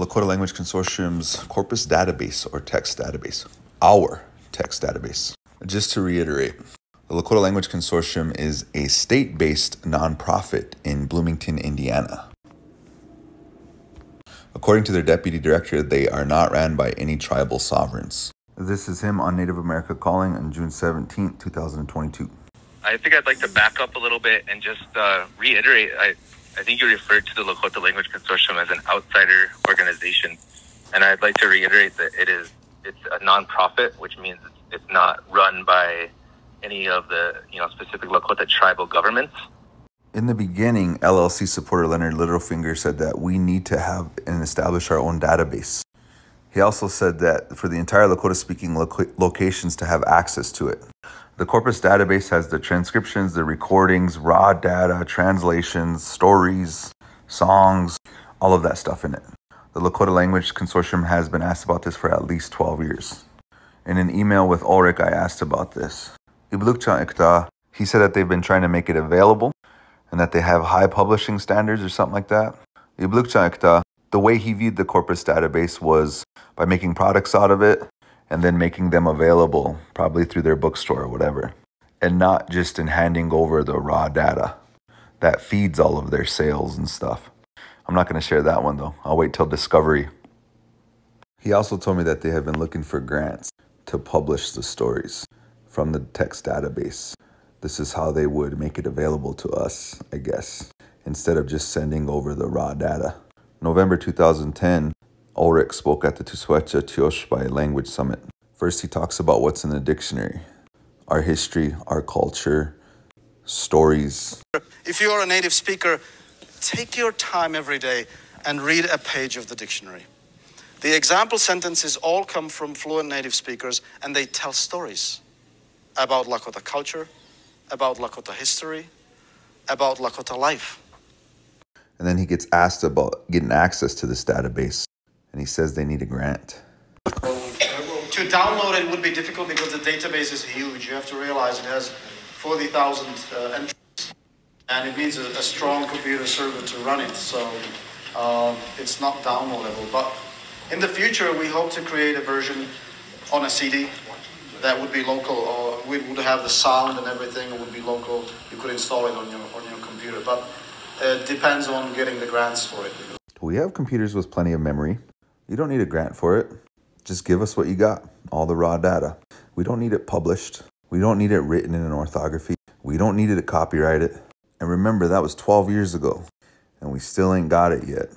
Lakota Language Consortium's corpus database or text database, our text database. Just to reiterate, the Lakota Language Consortium is a state-based nonprofit in Bloomington, Indiana. According to their deputy director, they are not ran by any tribal sovereigns. This is him on Native America Calling on June 17th, 2022. I think I'd like to back up a little bit and just reiterate. I think you referred to the Lakota Language Consortium as an outsider organization, and I'd like to reiterate that it's a nonprofit, which means it's not run by any of the specific Lakota tribal governments. In the beginning, LLC supporter Leonard Littlefinger said that we need to have and establish our own database. He also said that for the entire Lakota-speaking locations to have access to it. The corpus database has the transcriptions, the recordings, raw data, translations, stories, songs, all of that stuff in it. The Lakota Language Consortium has been asked about this for at least 12 years. In an email with Ulrich, I asked about this. He said that they've been trying to make it available and that they have high publishing standards or something like that. The way he viewed the corpus database was by making products out of it and then making them available, probably through their bookstore or whatever, and not just in handing over the raw data that feeds all of their sales and stuff. I'm not going to share that one though. I'll wait till discovery. He also told me that they have been looking for grants to publish the stories from the text database. This is how they would make it available to us, I guess, instead of just sending over the raw data. November 2010, Ulrich spoke at the Tuswecha Tioshpai Language Summit. First, he talks about what's in the dictionary, our history, our culture, stories. If you are a native speaker, take your time every day and read a page of the dictionary. The example sentences all come from fluent native speakers, and they tell stories about Lakota culture, about Lakota history, about Lakota life. And then he gets asked about getting access to this database, and he says they need a grant. To download it would be difficult because the database is huge. You have to realize it has 40,000 entries, and it needs a strong computer server to run it, so it's not downloadable. But in the future, we hope to create a version on a CD that would be local, or we would have the sound and everything. It would be local. You could install it on your computer, but it depends on getting the grants for it. We have computers with plenty of memory. You don't need a grant for it. Just give us what you got, all the raw data. We don't need it published. We don't need it written in an orthography. We don't need it copyrighted. And remember, that was 12 years ago, and we still ain't got it yet.